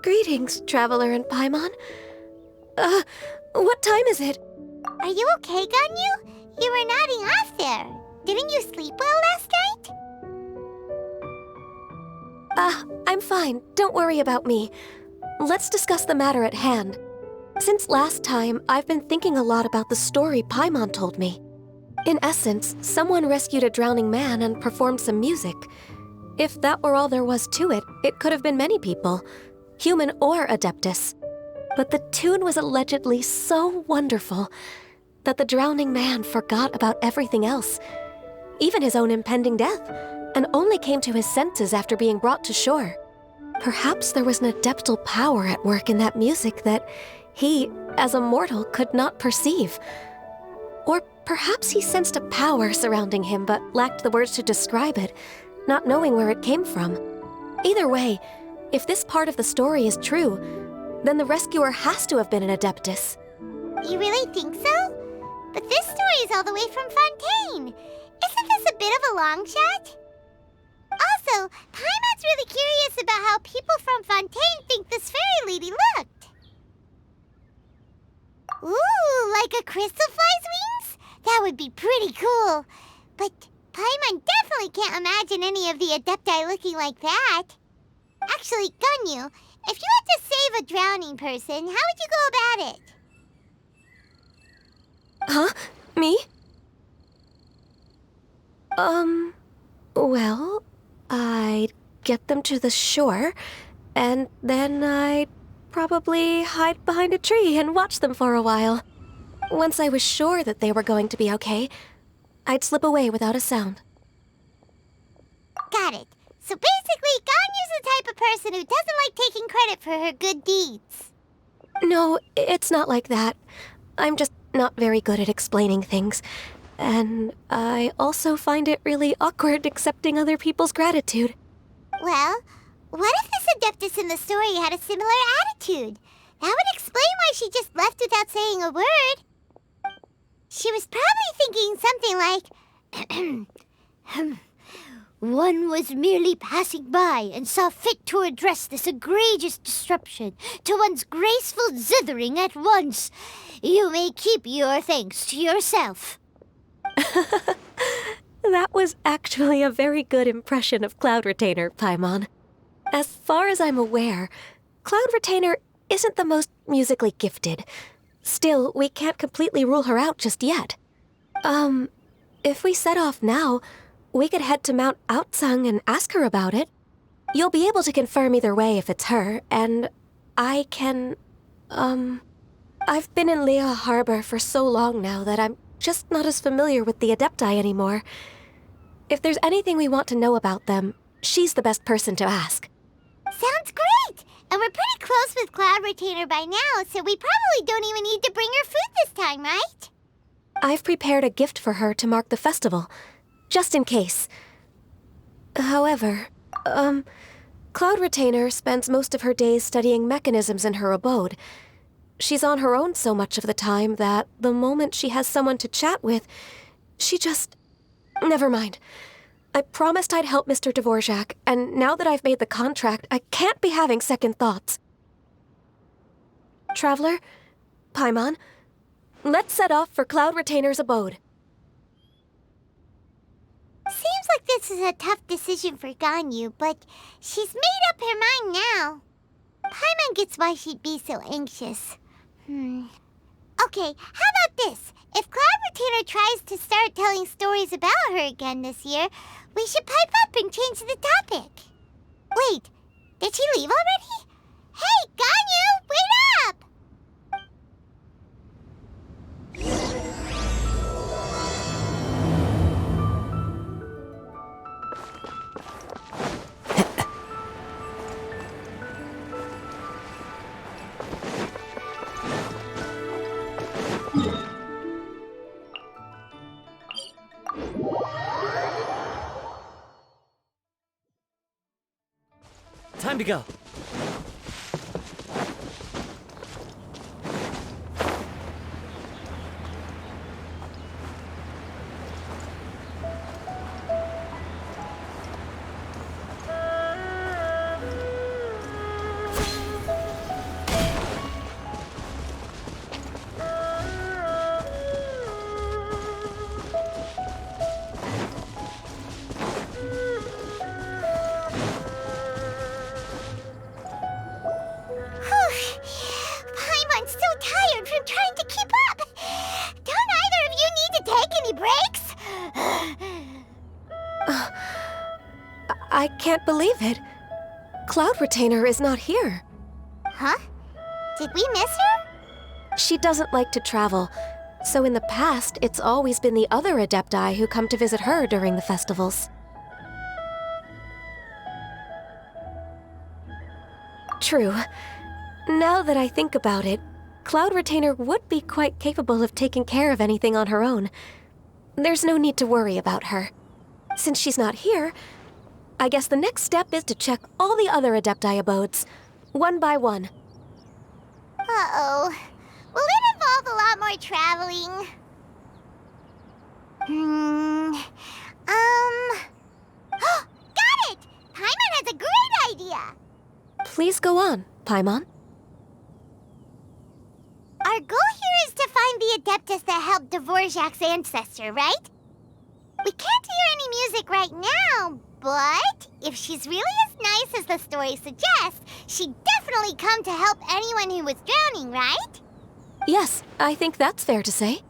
Greetings, Traveler and Paimon. What time is it? Are you okay, Ganyu? You were nodding off there. Didn't you sleep well last night? I'm fine. Don't worry about me. Let's discuss the matter at hand. Since last time, I've been thinking a lot about the story Paimon told me. In essence, someone rescued a drowning man and performed some music. If that were all there was to it, it could have been many people, human or Adeptus. But the tune was allegedly so wonderful that the drowning man forgot about everything else, even his own impending death, and only came to his senses after being brought to shore. Perhaps there was an adeptal power at work in that music that he, as a mortal, could not perceive. Or perhaps he sensed a power surrounding him but lacked the words to describe it, not knowing where it came from. Either way, if this part of the story is true, then the rescuer has to have been an Adeptus. You really think so? But this story is all the way from Fontaine. Isn't this a bit of a long shot? Also, Paimon's really curious about how people from Fontaine think this fairy lady looked. Ooh, like a crystal fly's wings? That would be pretty cool. But Paimon definitely can't imagine any of the Adepti looking like that. Actually, Ganyu, if you had to save a drowning person, how would you go about it? Huh? Me? Well, I'd get them to the shore, and then I'd probably hide behind a tree and watch them for a while. Once I was sure that they were going to be okay, I'd slip away without a sound. Got it. So basically, Ganyu's the type of person who doesn't like taking credit for her good deeds. No, it's not like that. I'm just not very good at explaining things. And I also find it really awkward accepting other people's gratitude. Well, what if this Adeptus in the story had a similar attitude? That would explain why she just left without saying a word. She was probably thinking something like, One was merely passing by and saw fit to address this egregious disruption to one's graceful zithering at once. You may keep your thanks to yourself. That was actually a very good impression of Cloud Retainer, Paimon. As far as I'm aware, Cloud Retainer isn't the most musically gifted. Still, we can't completely rule her out just yet. If we set off now, we could head to Mount Outsung and ask her about it. You'll be able to confirm either way if it's her, and I can, I've been in Lea Harbor for so long now that I'm just not as familiar with the Adepti anymore. If there's anything we want to know about them, she's the best person to ask. Sounds great! And we're pretty close with Cloud Retainer by now, so we probably don't even need to bring her food this time, right? I've prepared a gift for her to mark the festival, just in case. However, Cloud Retainer spends most of her days studying mechanisms in her abode. She's on her own so much of the time that the moment she has someone to chat with, she just... Never mind. I promised I'd help Mr. Dvorak, and now that I've made the contract, I can't be having second thoughts. Traveler, Paimon, let's set off for Cloud Retainer's abode. Seems like this is a tough decision for Ganyu, but she's made up her mind now. Paimon gets why she'd be so anxious. Okay, how about this? If Cloud Retainer tries to start telling stories about her again this year, we should pipe up and change the topic. Wait, did she leave already? Hey, Ganyu, wait up! Time to go. Paimon's so tired from trying to keep up. Don't either of you need to take any breaks? I can't believe it. Cloud Retainer is not here. Huh? Did we miss her? She doesn't like to travel, so in the past, it's always been the other Adepti who come to visit her during the festivals. True. Now that I think about it, Cloud Retainer would be quite capable of taking care of anything on her own. There's no need to worry about her. Since she's not here, I guess the next step is to check all the other Adepti abodes, one by one. Uh-oh. Will it involve a lot more traveling? Got it! Paimon has a great idea! Please go on, Paimon. Our goal here is to find the Adeptus that helped Dvorak's ancestor, right? We can't hear any music right now, but if she's really as nice as the story suggests, she'd definitely come to help anyone who was drowning, right? Yes, I think that's fair to say.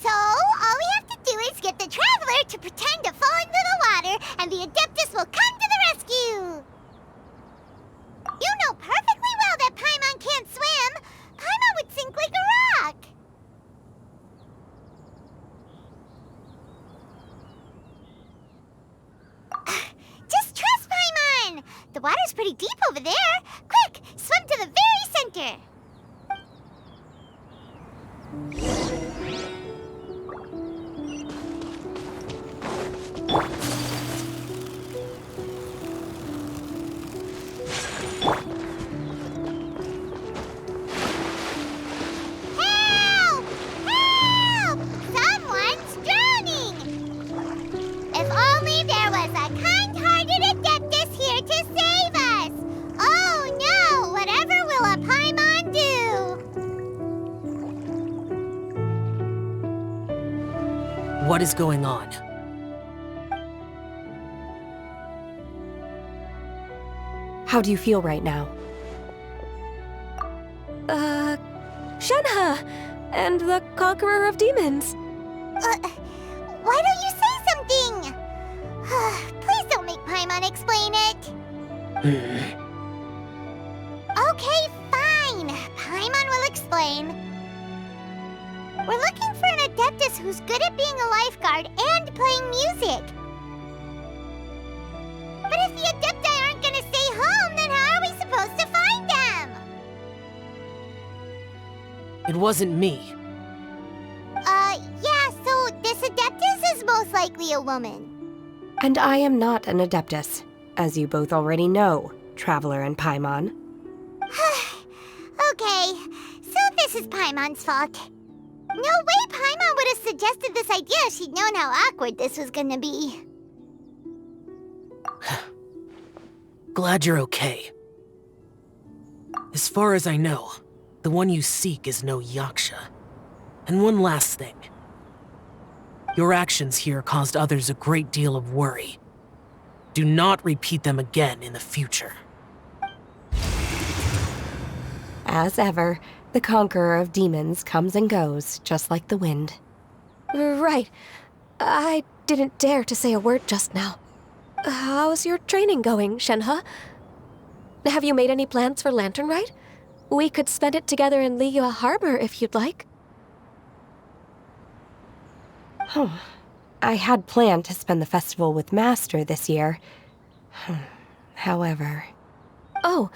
So, all we have to do is get the Traveler to pretend to fall into the water, and the Adeptus will come to the rescue! You know perfectly well that Paimon can't swim! Paimon would sink like a rock! Just trust Paimon! The water's pretty deep over there! Quick, swim to the very center! Help! Help! Someone's drowning! If only there was a kind-hearted Adeptus here to save us! Oh no! Whatever will a Paimon do? What is going on? How do you feel right now? Shenhe! And the Conqueror of Demons. Why don't you say something? Please don't make Paimon explain it. Okay, fine. Paimon will explain. We're looking for an Adeptus who's good at being a lifeguard and playing music. But if the Adepti aren't gonna stay home, then how are we supposed to find them? It wasn't me. Yeah, so this Adeptus is most likely a woman. And I am not an Adeptus, as you both already know, Traveler and Paimon. Okay, so this is Paimon's fault. No way Paimon would have suggested this idea if she'd known how awkward this was gonna be. Glad you're okay. As far as I know, the one you seek is no Yaksha. And one last thing. Your actions here caused others a great deal of worry. Do not repeat them again in the future. As ever, the Conqueror of Demons comes and goes, just like the wind. Right. I didn't dare to say a word just now. How's your training going, Shenhe? Have you made any plans for Lantern Rite? We could spend it together in Liyue Harbor if you'd like. I had planned to spend the festival with Master this year. However... Oh,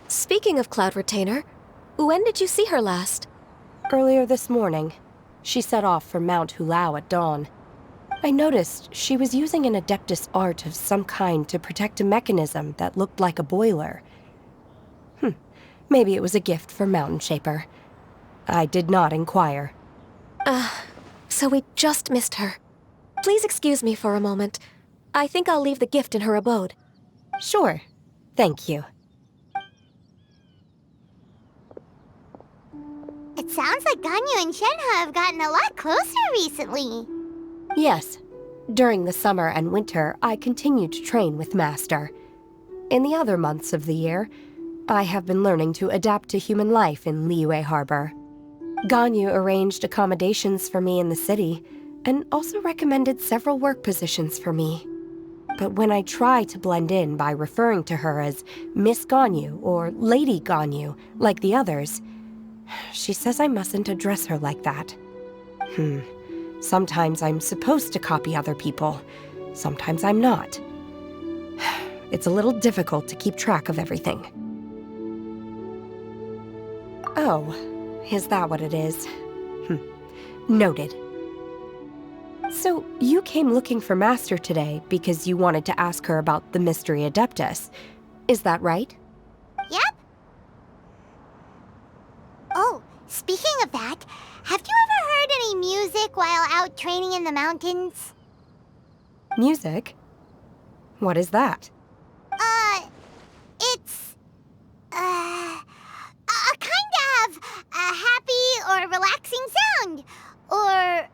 speaking of Cloud Retainer, when did you see her last? Earlier this morning, she set off for Mount Hulao at dawn. I noticed she was using an Adeptus art of some kind to protect a mechanism that looked like a boiler. Maybe it was a gift for Mountain Shaper. I did not inquire. So we just missed her. Please excuse me for a moment. I think I'll leave the gift in her abode. Sure. Thank you. It sounds like Ganyu and Shenhe have gotten a lot closer recently. Yes. During the summer and winter, I continued to train with Master. In the other months of the year, I have been learning to adapt to human life in Liyue Harbor. Ganyu arranged accommodations for me in the city, and also recommended several work positions for me. But when I try to blend in by referring to her as Miss Ganyu or Lady Ganyu, like the others, she says I mustn't address her like that. Sometimes I'm supposed to copy other people. Sometimes I'm not. It's a little difficult to keep track of everything. Oh, is that what it is? Noted. So, you came looking for Master today because you wanted to ask her about the Mystery Adeptus. Is that right? Yep. Oh, speaking of that, have you ever heard any music while out training in the mountains? Music? What is that? It's, a kind of a happy or relaxing sound. Or,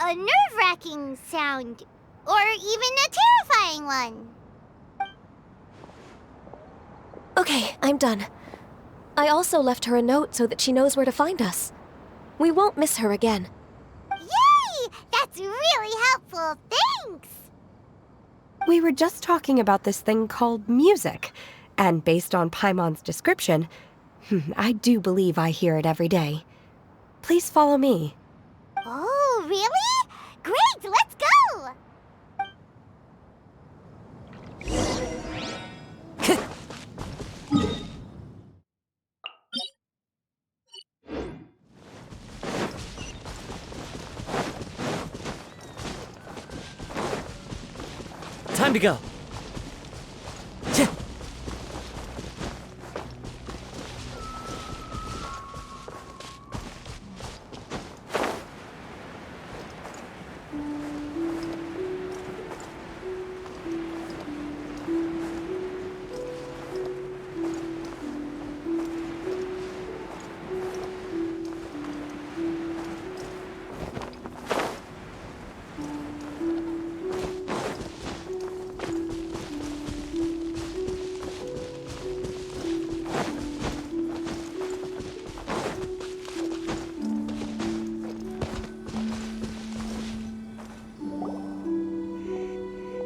a nerve-wracking sound. Or even a terrifying one. Okay, I'm done. I also left her a note so that she knows where to find us. We won't miss her again. Yay! That's really helpful. Thanks! We were just talking about this thing called music, and based on Paimon's description, I do believe I hear it every day. Please follow me. Oh, really? Great, let's go! Time to go.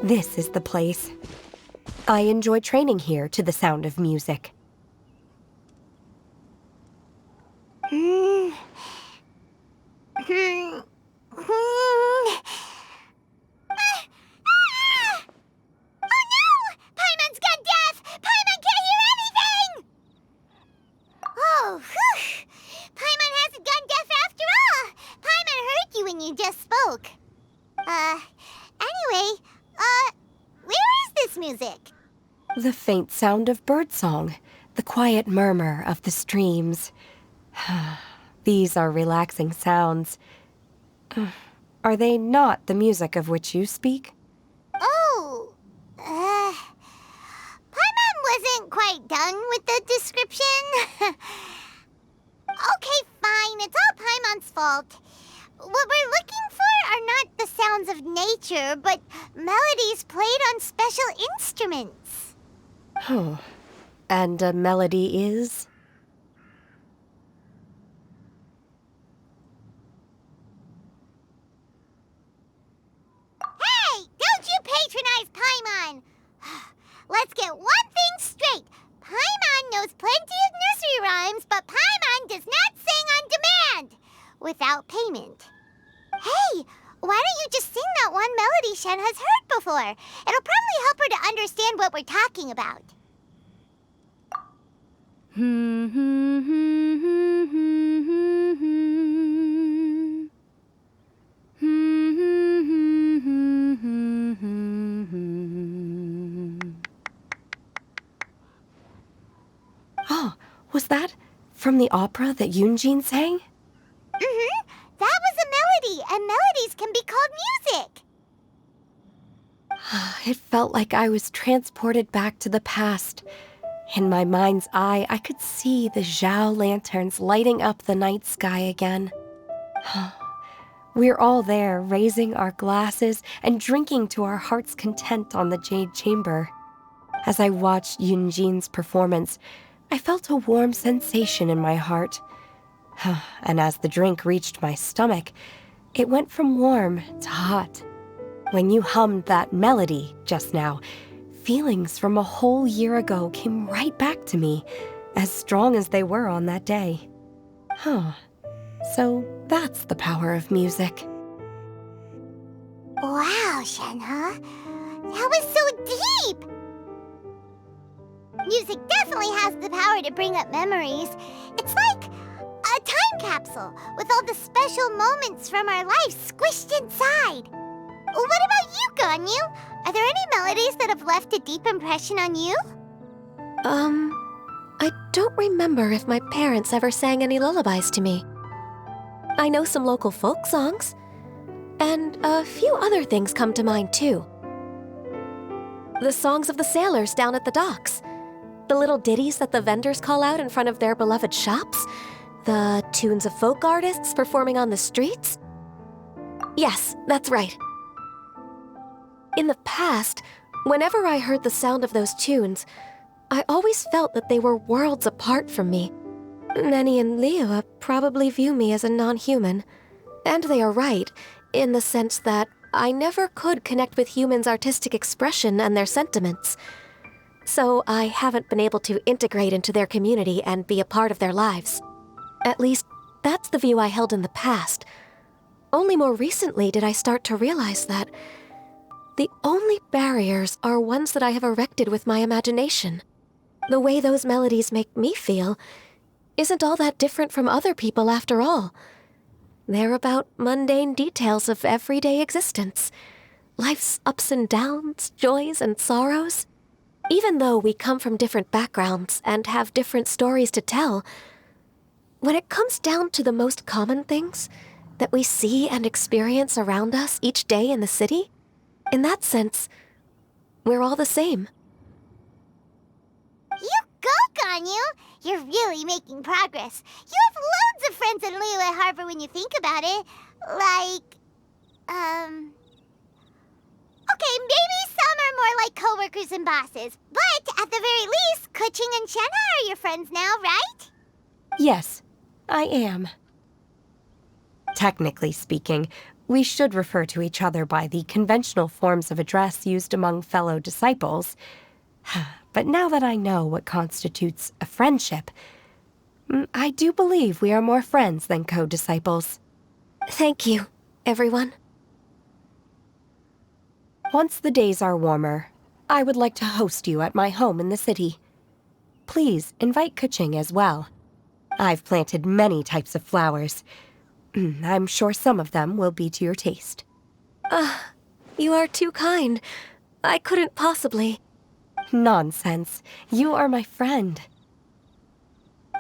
This is the place. I enjoy training here to the sound of music. Oh no! Paimon's gone deaf! Paimon can't hear anything! Oh, whew! Paimon hasn't gone deaf after all! Paimon heard you when you just spoke. Anyway, where is this music? The faint sound of birdsong, the quiet murmur of the streams. These are relaxing sounds. Are they not the music of which you speak? Oh, Paimon wasn't quite done with the description. Okay, fine, it's all Paimon's fault. What we're looking for are not the sounds of nature, but melodies played on special instruments. Oh, and a melody is? Hey, don't you patronize Paimon! Let's get one thing straight. Paimon knows plenty of nursery rhymes, but Paimon does not sing on demand without payment. Hey, why don't you just sing that one melody Shen has heard before? It'll probably help her to understand what we're talking about. Was that from the opera that Yunjin sang? Mm-hmm. That was a melody, and melodies can be called music. It felt like I was transported back to the past. In my mind's eye, I could see the Zhao lanterns lighting up the night sky again. We're all there, raising our glasses and drinking to our heart's content on the Jade Chamber. As I watched Yunjin's performance, I felt a warm sensation in my heart. And as the drink reached my stomach, it went from warm to hot. When you hummed that melody just now, feelings from a whole year ago came right back to me, as strong as they were on that day. So that's the power of music. Wow, Shenhe. That was so deep! Music definitely has the power to bring up memories. It's like a time capsule with all the special moments from our lives squished inside. What about you, Ganyu? Are there any melodies that have left a deep impression on you? I don't remember if my parents ever sang any lullabies to me. I know some local folk songs, and a few other things come to mind too. The songs of the sailors down at the docks, the little ditties that the vendors call out in front of their beloved shops, the tunes of folk artists performing on the streets. Yes, that's right. In the past, whenever I heard the sound of those tunes, I always felt that they were worlds apart from me. Nenny and Liyue probably view me as a non-human. And they are right, in the sense that I never could connect with humans' artistic expression and their sentiments. So I haven't been able to integrate into their community and be a part of their lives. At least, that's the view I held in the past. Only more recently did I start to realize that the only barriers are ones that I have erected with my imagination. The way those melodies make me feel isn't all that different from other people after all. They're about mundane details of everyday existence. Life's ups and downs, joys and sorrows. Even though we come from different backgrounds and have different stories to tell, when it comes down to the most common things that we see and experience around us each day in the city, in that sense, we're all the same. You go, Ganyu! You're really making progress. You have loads of friends in Liyue Harbor when you think about it. Okay, maybe some are more like coworkers and bosses. But at the very least, Keqing and Shenhe are your friends now, right? Yes, I am. Technically speaking, we should refer to each other by the conventional forms of address used among fellow disciples. But now that I know what constitutes a friendship, I do believe we are more friends than co-disciples. Thank you, everyone. Once the days are warmer, I would like to host you at my home in the city. Please invite Keqing as well. I've planted many types of flowers. I'm sure some of them will be to your taste. You are too kind. I couldn't possibly. Nonsense. You are my friend.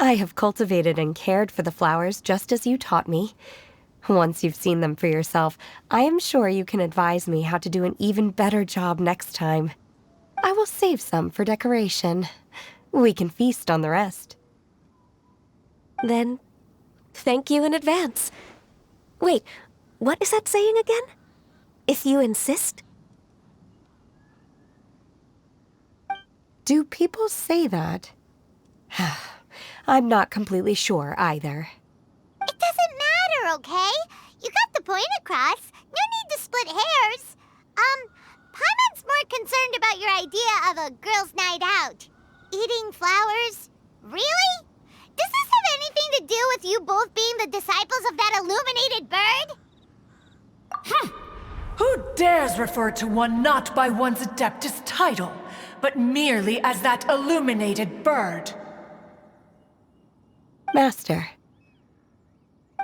I have cultivated and cared for the flowers just as you taught me. Once you've seen them for yourself, I am sure you can advise me how to do an even better job next time. I will save some for decoration. We can feast on the rest. Then, thank you in advance. Wait, what is that saying again? If you insist? Do people say that? I'm not completely sure either. It doesn't matter, okay? You got the point across. No need to split hairs. Paimon's more concerned about your idea of a girls' night out. Eating flowers? Really? Does this have anything to do with you both being the disciples of that illuminated bird? Who dares refer to one not by one's Adeptus title, but merely as that illuminated bird? Master.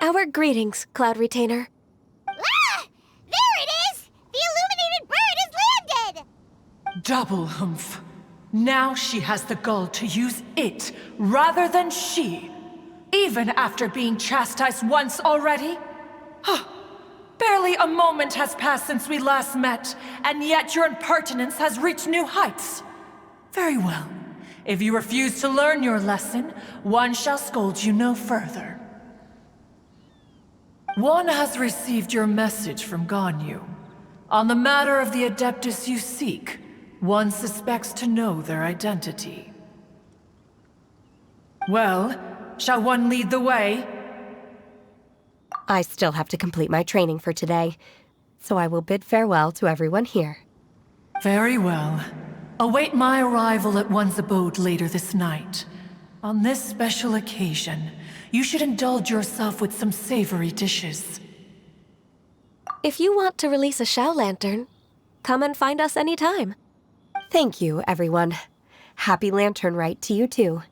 Our greetings, Cloud Retainer. Ah! There it is! The illuminated bird has landed! Double humph. Now she has the gall to use it rather than she, even after being chastised once already? Barely a moment has passed since we last met, and yet your impertinence has reached new heights. Very well. If you refuse to learn your lesson, one shall scold you no further. One has received your message from Ganyu. On the matter of the Adeptus you seek, one suspects to know their identity. Well, shall one lead the way? I still have to complete my training for today, so I will bid farewell to everyone here. Very well. Await my arrival at one's abode later this night. On this special occasion, you should indulge yourself with some savory dishes. If you want to release a Shao Lantern, come and find us anytime. Thank you, everyone. Happy Lantern Rite to you too.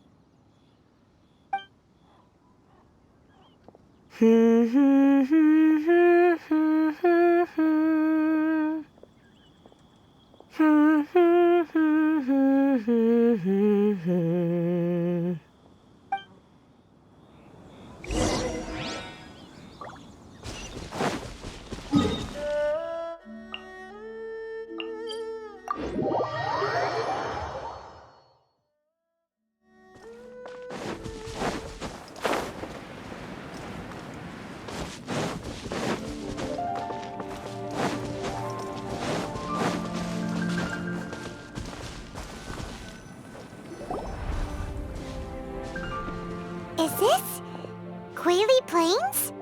Is this Quaily Plains?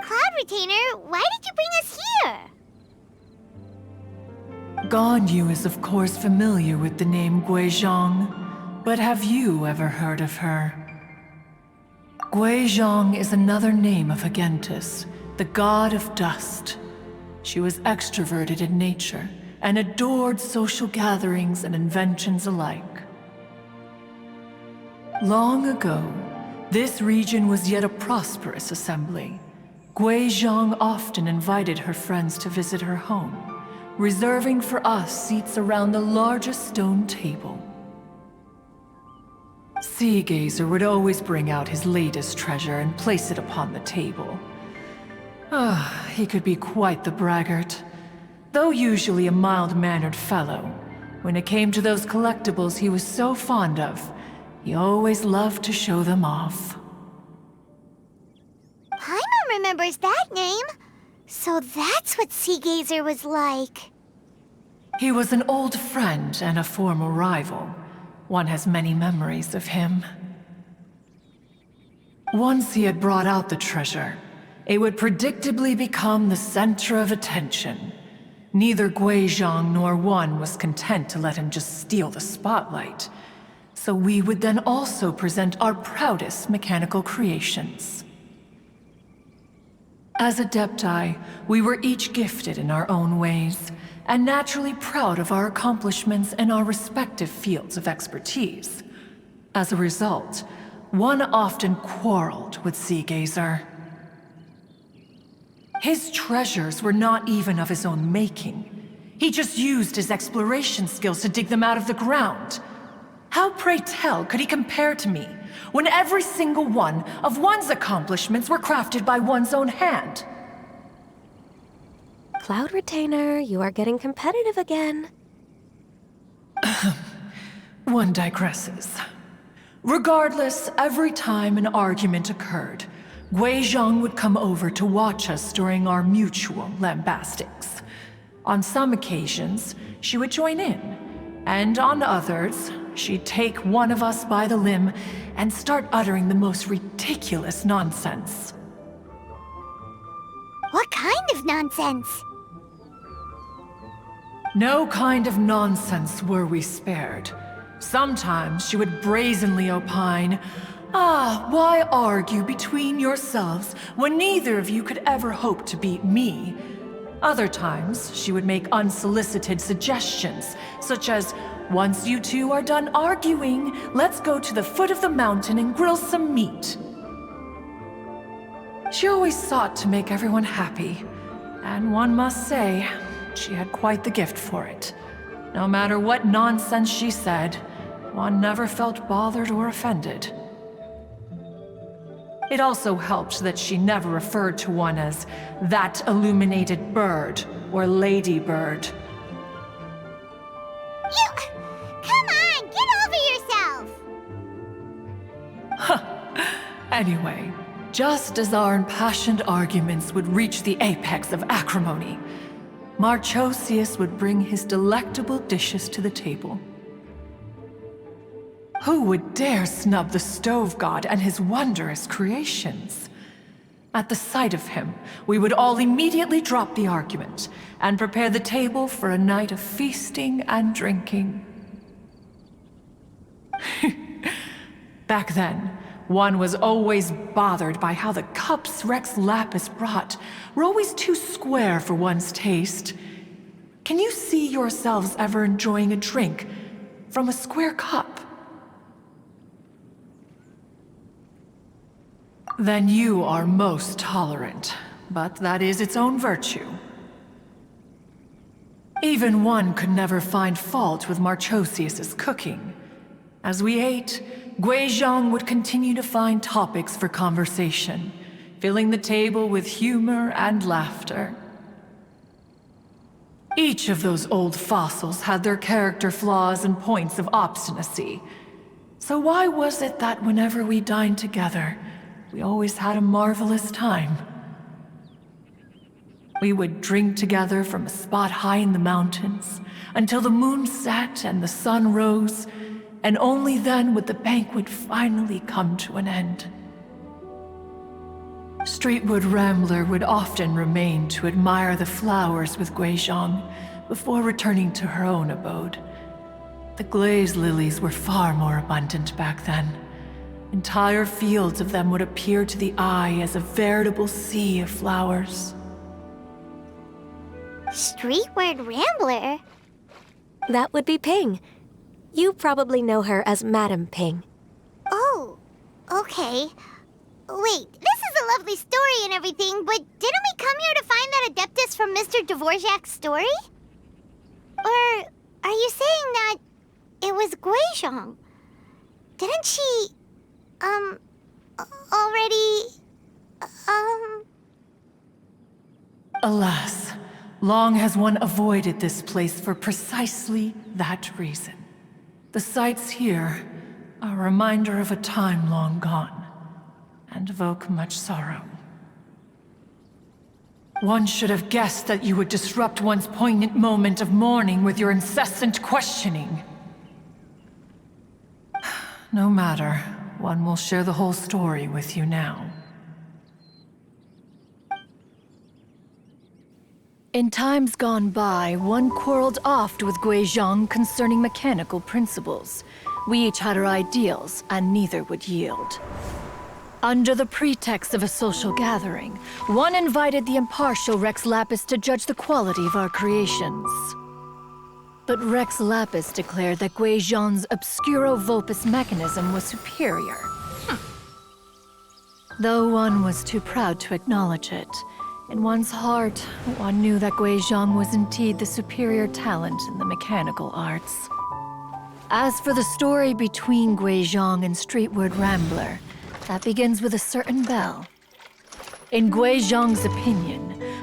Cloud Retainer, why did you bring us here? Ganyu is of course familiar with the name Guizhong, but have you ever heard of her? Guizhong is another name of Agentis, the god of dust. She was extroverted in nature and adored social gatherings and inventions alike. Long ago, this region was yet a prosperous assembly. Guizhong often invited her friends to visit her home, reserving for us seats around the largest stone table. Sea Gazer would always bring out his latest treasure and place it upon the table. He could be quite the braggart. Though usually a mild-mannered fellow, when it came to those collectibles he was so fond of, he always loved to show them off. Paimon remembers that name. So that's what Sea Gazer was like. He was an old friend and a former rival. One has many memories of him. Once he had brought out the treasure, it would predictably become the center of attention. Neither Guizhong nor one was content to let him just steal the spotlight. So we would then also present our proudest mechanical creations. As Adepti, we were each gifted in our own ways, and naturally proud of our accomplishments in our respective fields of expertise. As a result, one often quarreled with Sea Gazer. His treasures were not even of his own making. He just used his exploration skills to dig them out of the ground. How, pray tell, could he compare to me, when every single one of one's accomplishments were crafted by one's own hand? Cloud Retainer, you are getting competitive again. One digresses. Regardless, every time an argument occurred, Guizhong would come over to watch us during our mutual lambastics. On some occasions, she would join in, and on others, she'd take one of us by the limb and start uttering the most ridiculous nonsense. What kind of nonsense? No kind of nonsense were we spared. Sometimes she would brazenly opine, why argue between yourselves when neither of you could ever hope to beat me? Other times, she would make unsolicited suggestions, such as, once you two are done arguing, let's go to the foot of the mountain and grill some meat. She always sought to make everyone happy, and one must say, she had quite the gift for it. No matter what nonsense she said, one never felt bothered or offended. It also helped that she never referred to one as that illuminated bird or ladybird. Come on, get over yourself! Anyway, just as our impassioned arguments would reach the apex of acrimony, Marchosius would bring his delectable dishes to the table. Who would dare snub the stove god and his wondrous creations? At the sight of him, we would all immediately drop the argument and prepare the table for a night of feasting and drinking. Back then, one was always bothered by how the cups Rex Lapis brought were always too square for one's taste. Can you see yourselves ever enjoying a drink from a square cup? Then you are most tolerant, but that is its own virtue. Even one could never find fault with Marchosius's cooking. As we ate, Guizhong would continue to find topics for conversation, filling the table with humor and laughter. Each of those old fossils had their character flaws and points of obstinacy. So why was it that whenever we dined together, we always had a marvelous time? We would drink together from a spot high in the mountains until the moon set and the sun rose, and only then would the banquet finally come to an end. Streetwood Rambler would often remain to admire the flowers with Guizhong before returning to her own abode. The glaze lilies were far more abundant back then. Entire fields of them would appear to the eye as a veritable sea of flowers. Streetward Rambler? That would be Ping. You probably know her as Madam Ping. Oh, okay. Wait, this is a lovely story and everything, but didn't we come here to find that Adeptus from Mr. Dvorak's story? Or are you saying that it was Guizhong? Didn't she, already, Alas, long has one avoided this place for precisely that reason. The sights here are a reminder of a time long gone, and evoke much sorrow. One should have guessed that you would disrupt one's poignant moment of mourning with your incessant questioning. No matter, one will share the whole story with you now. In times gone by, one quarreled oft with Guizhong concerning mechanical principles. We each had our ideals, and neither would yield. Under the pretext of a social gathering, one invited the impartial Rex Lapis to judge the quality of our creations. But Rex Lapis declared that Guizhong's obscuro vulpus mechanism was superior. Though one was too proud to acknowledge it, in one's heart, one knew that Guizhong was indeed the superior talent in the mechanical arts. As for the story between Guizhong and Streetward Rambler, that begins with a certain bell. In Guizhong's opinion,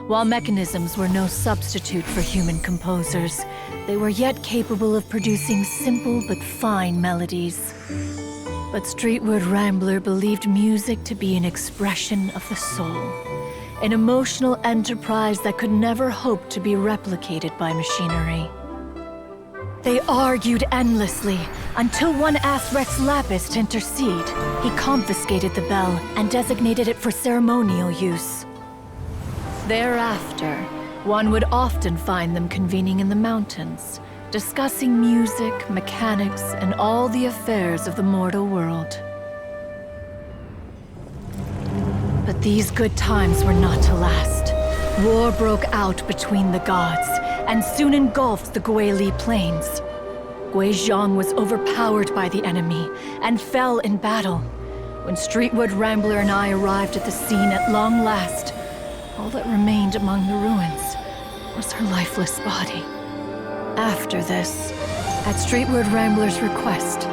while mechanisms were no substitute for human composers, they were yet capable of producing simple but fine melodies. But Streetward Rambler believed music to be an expression of the soul, an emotional enterprise that could never hope to be replicated by machinery. They argued endlessly, until one asked Rex Lapis to intercede. He confiscated the bell and designated it for ceremonial use. Thereafter, one would often find them convening in the mountains, discussing music, mechanics, and all the affairs of the mortal world. But these good times were not to last. War broke out between the gods, and soon engulfed the Guili plains. Guizhong was overpowered by the enemy, and fell in battle. When Streetwood Rambler and I arrived at the scene at long last, all that remained among the ruins was her lifeless body. After this, at Streetwood Rambler's request,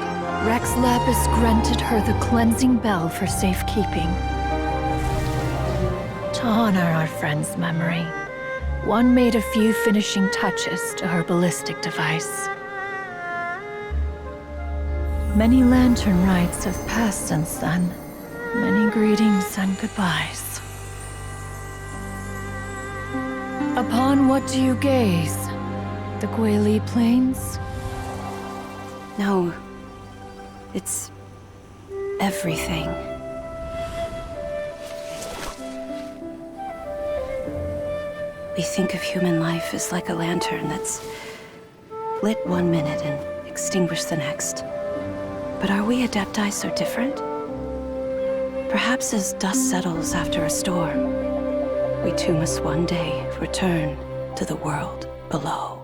Rex Lapis granted her the cleansing bell for safekeeping. To honor our friend's memory, one made a few finishing touches to her ballistic device. Many lantern rites have passed since then. Many greetings and goodbyes. Upon what do you gaze? The Guili Plains? No. It's everything. We think of human life as like a lantern that's lit one minute and extinguished the next. But are we Adepti so different? Perhaps as dust settles after a storm, we too must one day return to the world below.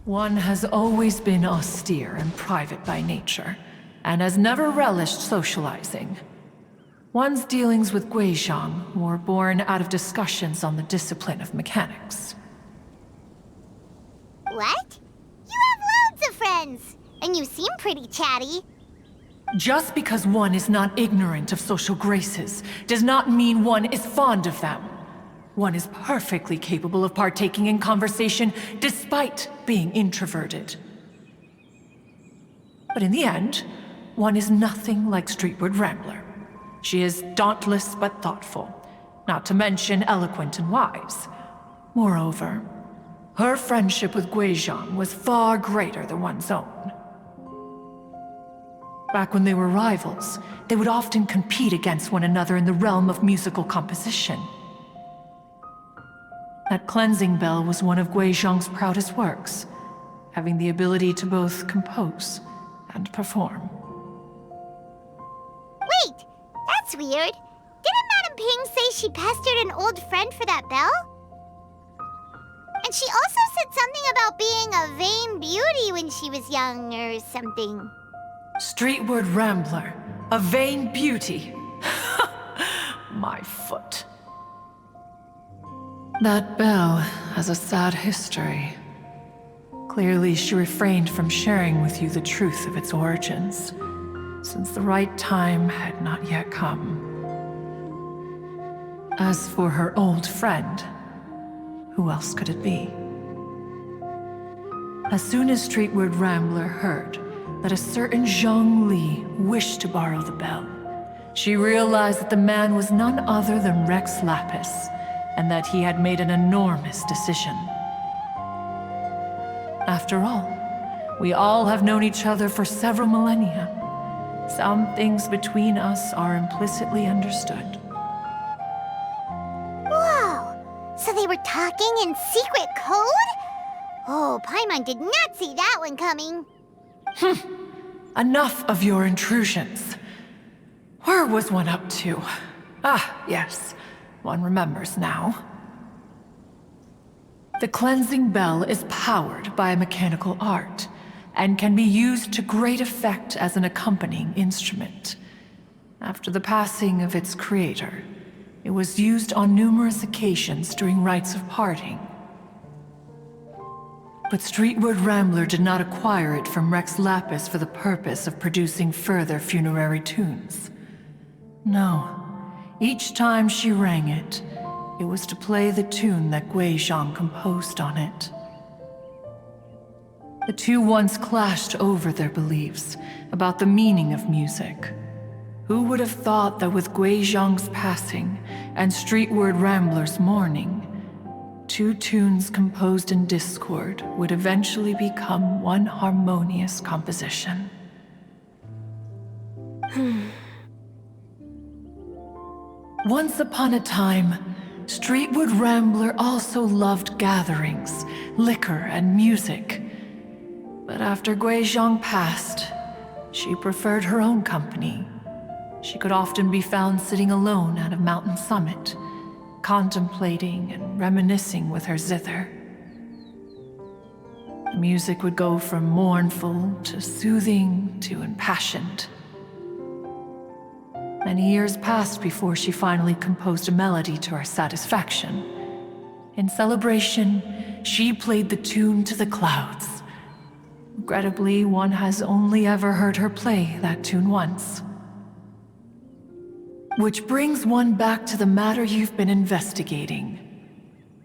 One has always been austere and private by nature, and has never relished socializing. One's dealings with Guizhong were born out of discussions on the discipline of mechanics. What? You have loads of friends, and you seem pretty chatty. Just because one is not ignorant of social graces does not mean one is fond of them. One is perfectly capable of partaking in conversation despite being introverted. But in the end, one is nothing like Streetward Rambler. She is dauntless but thoughtful, not to mention eloquent and wise. Moreover, her friendship with Guizhong was far greater than one's own. Back when they were rivals, they would often compete against one another in the realm of musical composition. That cleansing bell was one of Guizhong's proudest works, having the ability to both compose and perform. Wait, that's weird. Didn't Madame Ping say she pestered an old friend for that bell? And she also said something about being a vain beauty when she was young or something. Streetward Rambler, a vain beauty. My foot. That bell has a sad history. Clearly, she refrained from sharing with you the truth of its origins, since the right time had not yet come. As for her old friend, who else could it be? As soon as Streetward Rambler heard that a certain Zhang Li wished to borrow the bell, she realized that the man was none other than Rex Lapis, and that he had made an enormous decision. After all, we all have known each other for several millennia. Some things between us are implicitly understood. Whoa! So they were talking in secret code? Oh, Paimon did not see that one coming. Enough of your intrusions. Where was one up to? Ah, yes. One remembers now. The cleansing bell is powered by a mechanical art, and can be used to great effect as an accompanying instrument. After the passing of its creator, it was used on numerous occasions during rites of parting. But Streetward Rambler did not acquire it from Rex Lapis for the purpose of producing further funerary tunes. No. Each time she rang it, it was to play the tune that Guizhong composed on it. The two once clashed over their beliefs about the meaning of music. Who would have thought that with Guizhong's passing and Streetward Rambler's mourning, two tunes composed in discord would eventually become one harmonious composition? Once upon a time, Streetward Rambler also loved gatherings, liquor, and music. But after Guizhong passed, she preferred her own company. She could often be found sitting alone at a mountain summit, contemplating and reminiscing with her zither. The music would go from mournful to soothing to impassioned. Many years passed before she finally composed a melody to her satisfaction. In celebration, she played the tune to the clouds. regrettably, one has only ever heard her play that tune once. Which brings one back to the matter you've been investigating.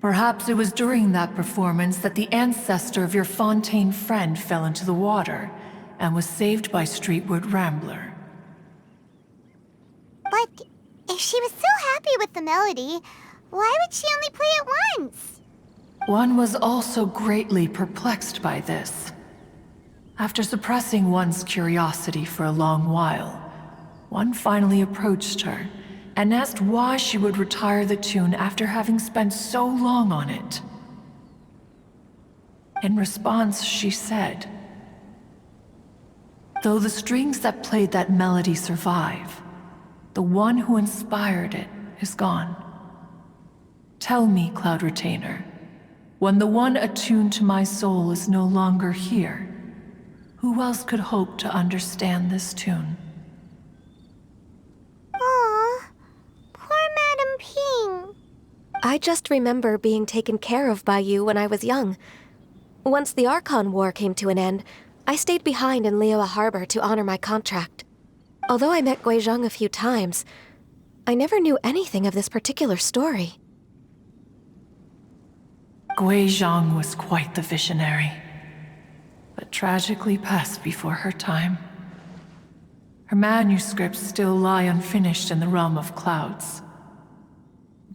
Perhaps it was during that performance that the ancestor of your Fontaine friend fell into the water and was saved by Streetward Rambler. But if she was so happy with the melody, why would she only play it once? One was also greatly perplexed by this. After suppressing one's curiosity for a long while, one finally approached her and asked why she would retire the tune after having spent so long on it. In response, she said, "Though the strings that played that melody survive, the one who inspired it is gone. Tell me, Cloud Retainer, when the one attuned to my soul is no longer here, who else could hope to understand this tune?" Aw, poor Madame Ping. I just remember being taken care of by you when I was young. Once the Archon War came to an end, I stayed behind in Liyue Harbor to honor my contract. Although I met Guizhong a few times, I never knew anything of this particular story. Guizhong was quite the visionary, but tragically passed before her time. Her manuscripts still lie unfinished in the realm of clouds.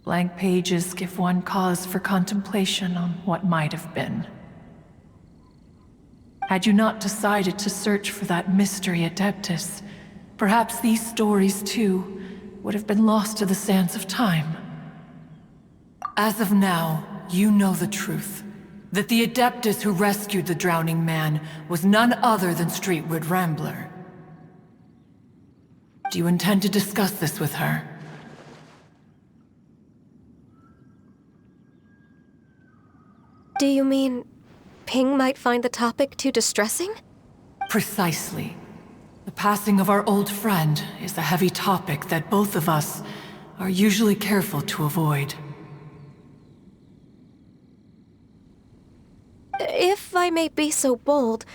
Blank pages give one cause for contemplation on what might have been. Had you not decided to search for that mystery Adeptus, perhaps these stories, too, would have been lost to the sands of time. As of now, you know the truth. That the Adeptus who rescued the drowning man was none other than Streetward Rambler. Do you intend to discuss this with her? Do you mean Ping might find the topic too distressing? Precisely. The passing of our old friend is a heavy topic that both of us are usually careful to avoid. If I may be so bold,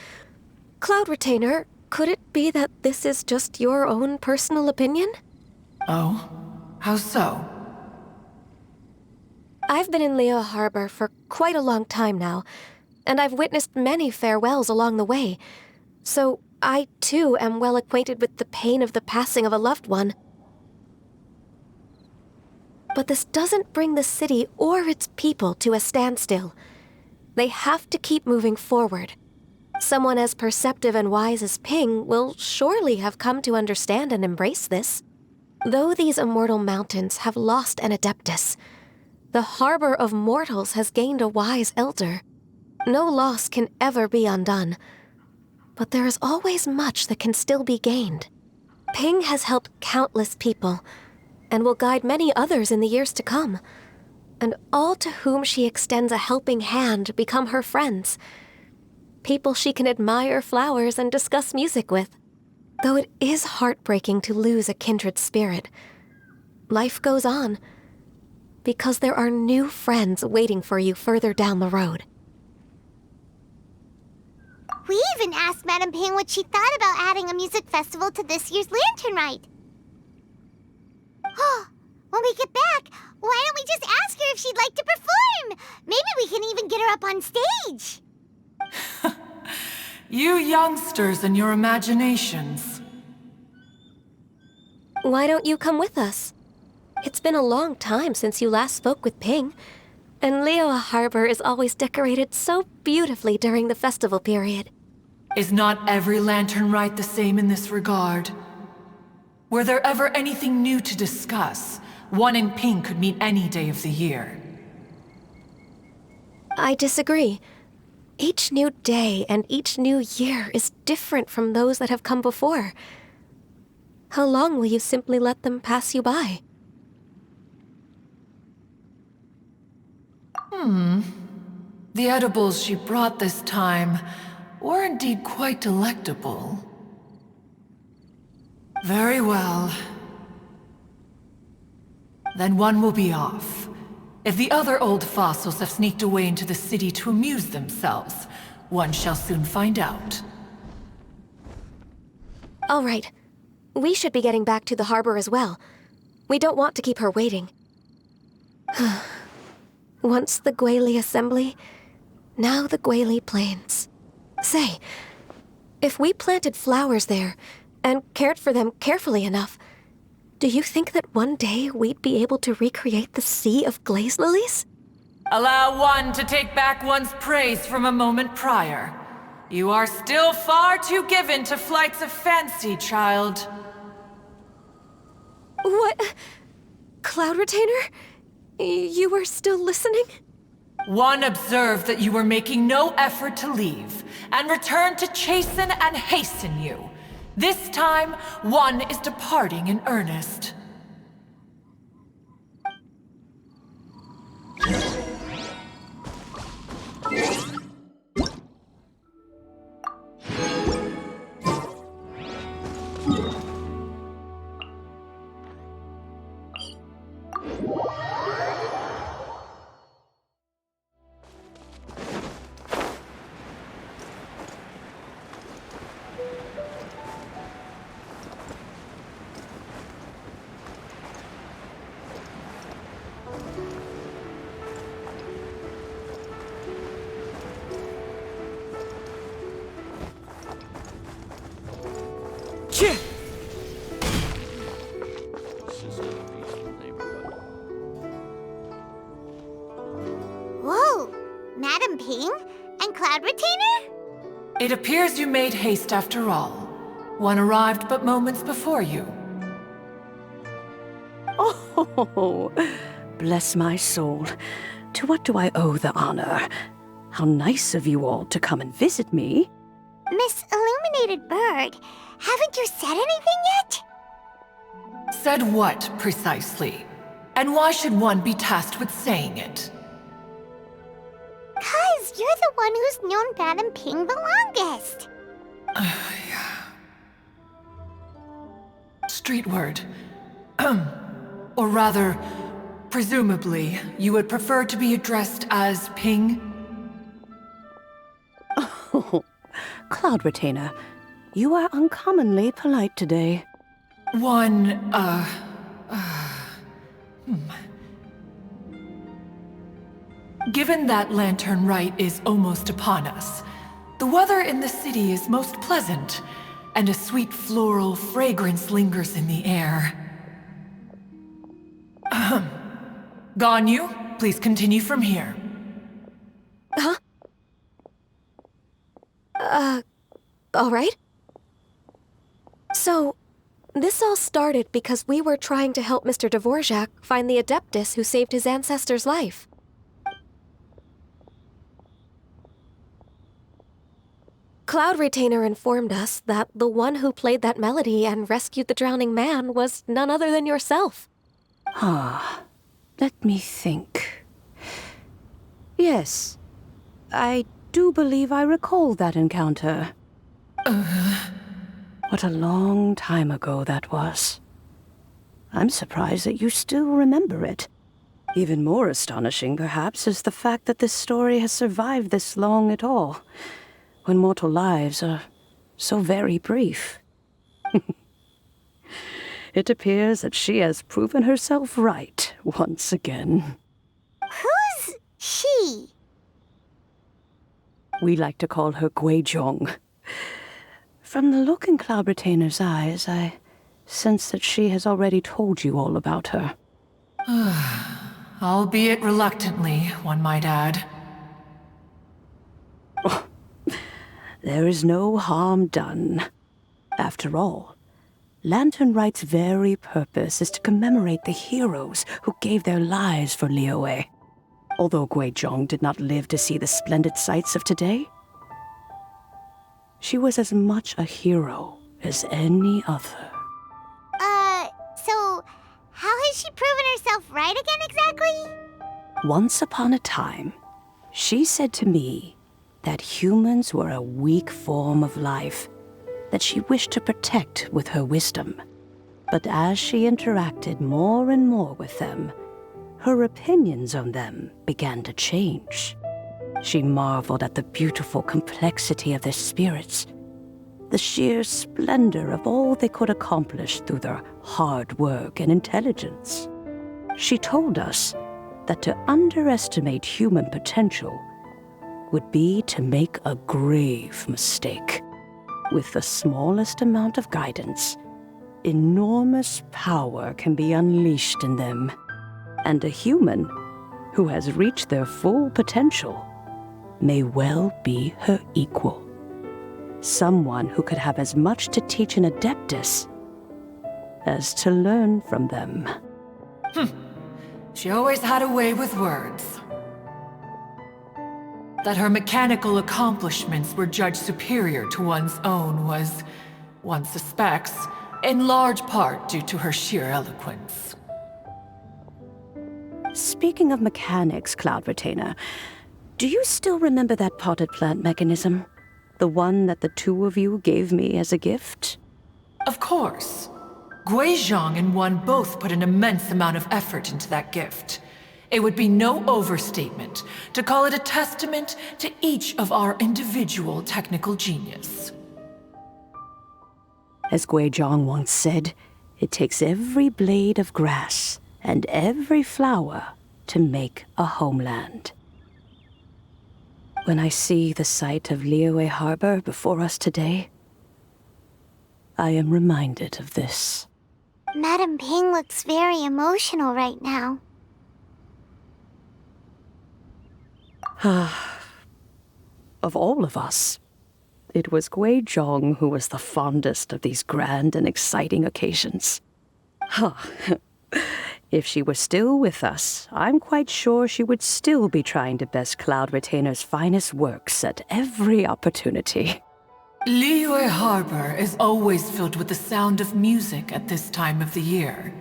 Cloud Retainer, could it be that this is just your own personal opinion? Oh? How so? I've been in Liyue Harbor for quite a long time now, and I've witnessed many farewells along the way, so I too am well acquainted with the pain of the passing of a loved one. But this doesn't bring the city or its people to a standstill. They have to keep moving forward. Someone as perceptive and wise as Ping will surely have come to understand and embrace this. Though these immortal mountains have lost an Adeptus, the harbor of mortals has gained a wise elder. No loss can ever be undone, but there is always much that can still be gained. Ping has helped countless people, and will guide many others in the years to come. And all to whom she extends a helping hand become her friends. People she can admire flowers and discuss music with. Though it is heartbreaking to lose a kindred spirit, life goes on, because there are new friends waiting for you further down the road. We even asked Madame Ping what she thought about adding a music festival to this year's Lantern Rite. When we get back, why don't we just ask her if she'd like to perform? Maybe we can even get her up on stage. You youngsters and your imaginations. Why don't you come with us? It's been a long time since you last spoke with Ping, and Liyue Harbor is always decorated so beautifully during the festival period. Is not every Lantern Rite the same in this regard? Were there ever anything new to discuss? One in Ping could meet any day of the year. I disagree. Each new day and each new year is different from those that have come before. How long will you simply let them pass you by? The edibles she brought this time were indeed quite delectable. Very well. Then one will be off. If the other old fossils have sneaked away into the city to amuse themselves, One shall soon find out. All right. We should be getting back to the harbor as well. We don't want to keep her waiting. Once the Guili Assembly, now the Guili Plains. Say, if we planted flowers there and cared for them carefully enough, do you think that one day we'd be able to recreate the sea of glaze lilies? Allow one to take back one's praise from a moment prior. You are still far too given to flights of fancy, child. What? Cloud Retainer? You were still listening? One observed that you were making no effort to leave, and returned to chasten and hasten you. This time, one is departing in earnest. Whoa! Madam Ping? And Cloud Retainer? It appears you made haste after all. One arrived but moments before you. Oh, bless my soul. To what do I owe the honor? How nice of you all to come and visit me. Miss Illuminated Bird, haven't you said anything yet? Said what, precisely? And why should one be tasked with saying it? 'Cause you're the one who's known Madam Ping the longest. Street word. Or rather, presumably, you would prefer to be addressed as Ping? Oh, Cloud Retainer, you are uncommonly polite today. Given that Lantern Rite is almost upon us, the weather in the city is most pleasant, and a sweet floral fragrance lingers in the air. Ganyu, please continue from here. Huh? All right. So, this all started because we were trying to help Mr. Dvorak find the Adeptus who saved his ancestor's life. Cloud Retainer informed us that the one who played that melody and rescued the drowning man was none other than yourself. Let me think. Yes, I do believe I recall that encounter. What a long time ago that was. I'm surprised that you still remember it. Even more astonishing, perhaps, is the fact that this story has survived this long at all, when mortal lives are so very brief. It appears that she has proven herself right once again. Who's she? We like to call her Guizhong. From the look in Cloud Retainer's eyes, I sense that she has already told you all about her. Albeit reluctantly, one might add. There is no harm done. After all, Lantern Rite's very purpose is to commemorate the heroes who gave their lives for Liyue. Although Guizhong did not live to see the splendid sights of today, she was as much a hero as any other. So how has she proven herself right again exactly? Once upon a time, she said to me that humans were a weak form of life that she wished to protect with her wisdom. But as she interacted more and more with them, her opinions on them began to change. She marveled at the beautiful complexity of their spirits, the sheer splendor of all they could accomplish through their hard work and intelligence. She told us that to underestimate human potential would be to make a grave mistake. With the smallest amount of guidance, enormous power can be unleashed in them, and a human who has reached their full potential may well be her equal. Someone who could have as much to teach an Adeptus as to learn from them. She always had a way with words. That her mechanical accomplishments were judged superior to one's own was, one suspects, in large part due to her sheer eloquence. Speaking of mechanics, Cloud Retainer, do you still remember that potted plant mechanism? The one that the two of you gave me as a gift? Of course. Guizhong and One both put an immense amount of effort into that gift. It would be no overstatement to call it a testament to each of our individual technical genius. As Guizhong once said, it takes every blade of grass and every flower to make a homeland. When I see the sight of Liyue Harbor before us today, I am reminded of this. Madam Ping looks very emotional right now. Of all of us, it was Guizhong who was the fondest of these grand and exciting occasions. If she were still with us, I'm quite sure she would still be trying to best Cloud Retainer's finest works at every opportunity. Liyue Harbor is always filled with the sound of music at this time of the year.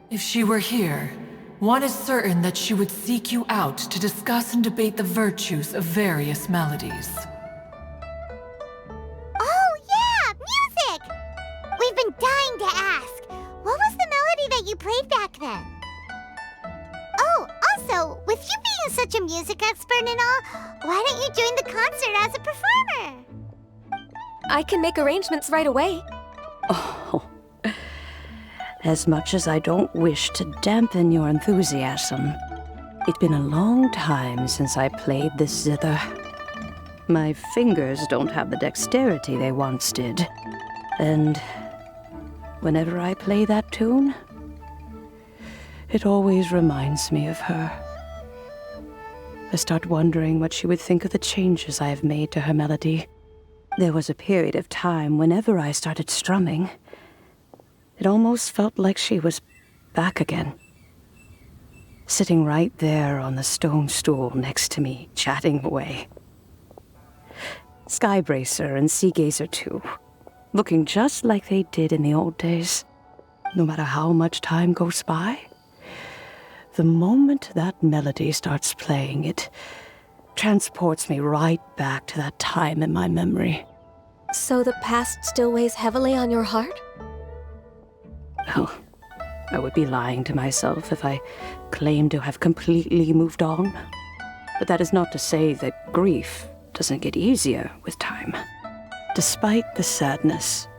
If she were here, one is certain that she would seek you out to discuss and debate the virtues of various melodies. Oh yeah, music! We've been dying to ask. What was the melody that you played back then? Oh, also, with you being such a music expert and all, why don't you join the concert as a performer? I can make arrangements right away. Oh, as much as I don't wish to dampen your enthusiasm, it's been a long time since I played this zither. My fingers don't have the dexterity they once did, and whenever I play that tune, it always reminds me of her. I start wondering what she would think of the changes I have made to her melody. There was a period of time whenever I started strumming, it almost felt like she was back again. Sitting right there on the stone stool next to me, chatting away. Skybracer and Seagazer too, looking just like they did in the old days. No matter how much time goes by, the moment that melody starts playing, it transports me right back to that time in my memory. So the past still weighs heavily on your heart? Oh, I would be lying to myself if I claimed to have completely moved on. But that is not to say that grief doesn't get easier with time. Despite the sadness,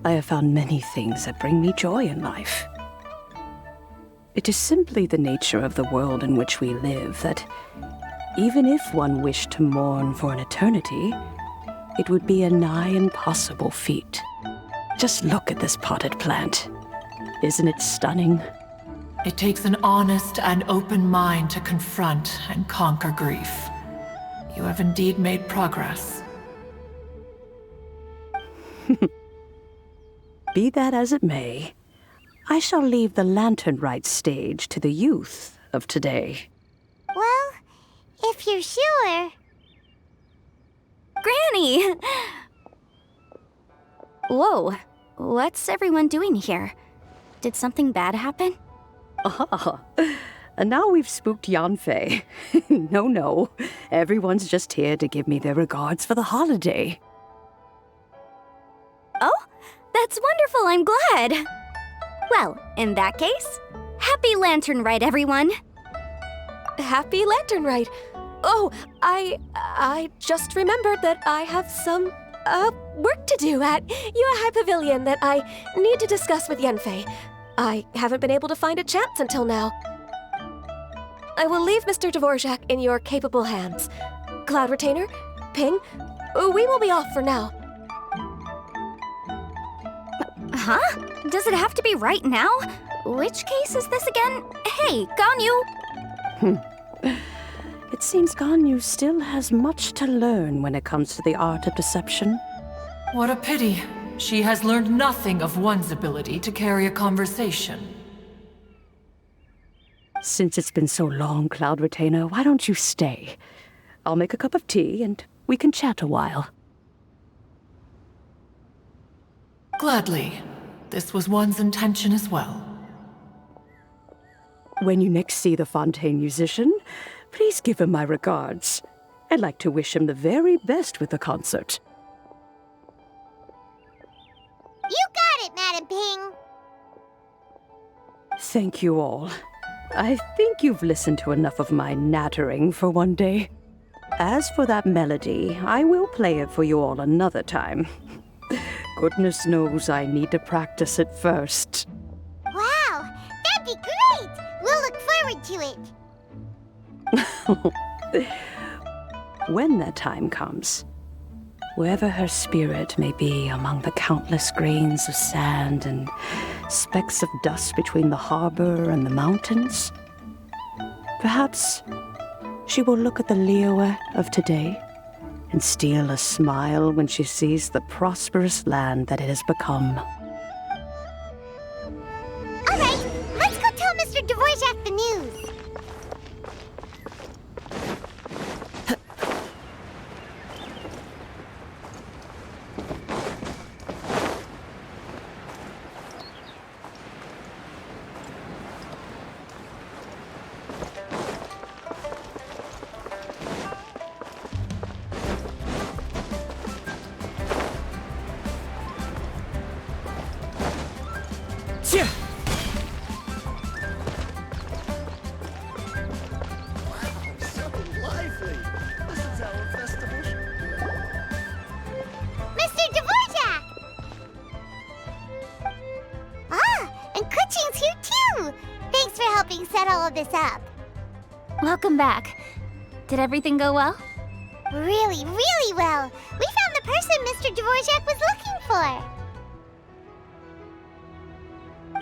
I have found many things that bring me joy in life. It is simply the nature of the world in which we live that even if one wished to mourn for an eternity, it would be a nigh impossible feat. Just look at this potted plant. Isn't it stunning? It takes an honest and open mind to confront and conquer grief. You have indeed made progress. Be that as it may, I shall leave the lantern rite stage to the youth of today. Well, if you're sure. Granny! Whoa, what's everyone doing here? Did something bad happen? Ah, and now we've spooked Yanfei. No, everyone's just here to give me their regards for the holiday. Oh, that's wonderful, I'm glad. Well, in that case, happy Lantern Rite, everyone. Happy Lantern Rite. Oh, I just remembered that I have some, work to do at Yuehai Pavilion that I need to discuss with Yanfei. I haven't been able to find a chance until now. I will leave Mr. Dvorak in your capable hands. Cloud Retainer, Ping, we will be off for now. Huh? Does it have to be right now? Which case is this again? Hey, Ganyu! It seems Ganyu still has much to learn when it comes to the art of deception. What a pity. She has learned nothing of one's ability to carry a conversation. Since it's been so long, Cloud Retainer, why don't you stay? I'll make a cup of tea and we can chat a while. Gladly. This was one's intention as well. When you next see the Fontaine musician, please give him my regards. I'd like to wish him the very best with the concert. You got it, Madam Ping. Thank you all. I think you've listened to enough of my nattering for one day. As for that melody, I will play it for you all another time. Goodness knows I need to practice it first. Wow, that'd be great. We'll look forward to it. When that time comes, wherever her spirit may be among the countless grains of sand and specks of dust between the harbor and the mountains, perhaps she will look at the Liyue of today and steal a smile when she sees the prosperous land that it has become. All right, let's go tell Mr. Dvorak the news. Set all of this up. Welcome back. Did everything go well? Really, really well. We found the person Mr. Dvorak was looking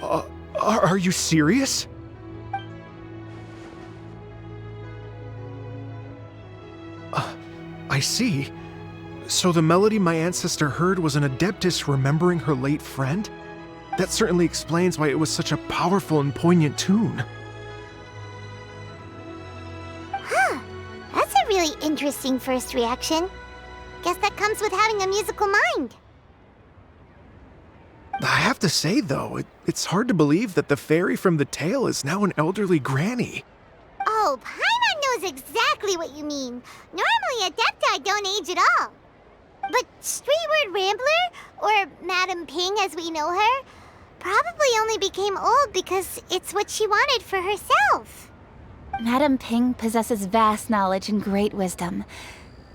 for. Are you serious? I see. So the melody my ancestor heard was an Adeptus remembering her late friend? That certainly explains why it was such a powerful and poignant tune. Huh. That's a really interesting first reaction. Guess that comes with having a musical mind. I have to say, though, it's hard to believe that the fairy from the tale is now an elderly granny. Oh, Paimon knows exactly what you mean. Normally, Adepti don't age at all. But Streetward Rambler, or Madam Ping as we know her, probably only became old because it's what she wanted for herself. Madam Ping possesses vast knowledge and great wisdom.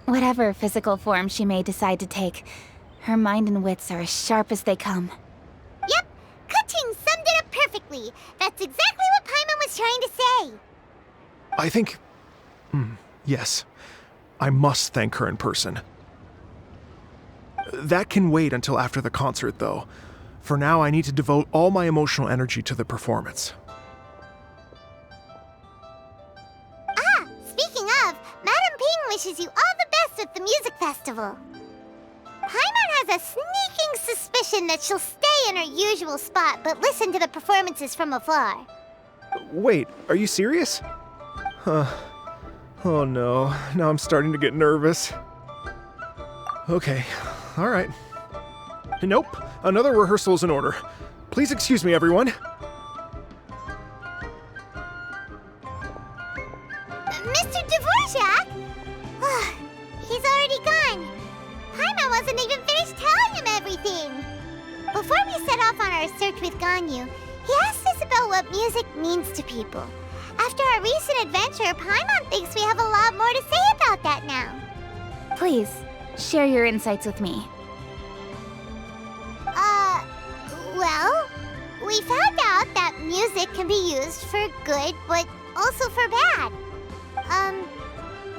Whatever physical form she may decide to take, her mind and wits are as sharp as they come. Yep, Kuching summed it up perfectly. That's exactly what Paimon was trying to say. I think... yes. I must thank her in person. That can wait until after the concert, though. For now, I need to devote all my emotional energy to the performance. Ah, speaking of, Madam Ping wishes you all the best with the music festival. Paimon has a sneaking suspicion that she'll stay in her usual spot but listen to the performances from afar. Wait, are you serious? Oh no, now I'm starting to get nervous. Okay, alright. Nope, another rehearsal is in order. Please excuse me, everyone. Mr. Dvorak? He's already gone. Paimon wasn't even finished telling him everything. Before we set off on our search with Ganyu, he asked us about what music means to people. After our recent adventure, Paimon thinks we have a lot more to say about that now. Please, share your insights with me. Well, we found out that music can be used for good, but also for bad.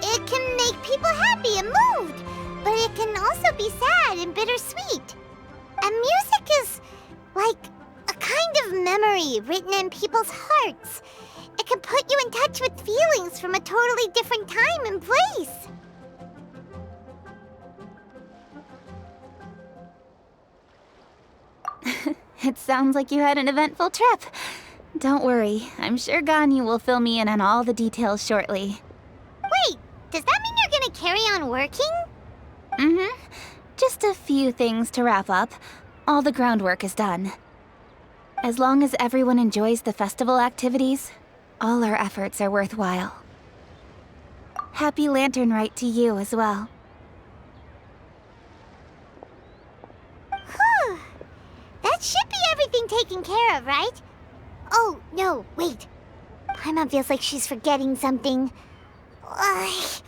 It can make people happy and moved, but it can also be sad and bittersweet. And music is like a kind of memory written in people's hearts. It can put you in touch with feelings from a totally different time and place. It sounds like you had an eventful trip. Don't worry, I'm sure Ganyu will fill me in on all the details shortly. Wait, does that mean you're gonna carry on working? Mm-hmm. Just a few things to wrap up. All the groundwork is done. As long as everyone enjoys the festival activities, all our efforts are worthwhile. Happy Lantern Rite to you as well. Whew. That should be everything taken care of, right? Oh, no, wait. Paimon feels like she's forgetting something. What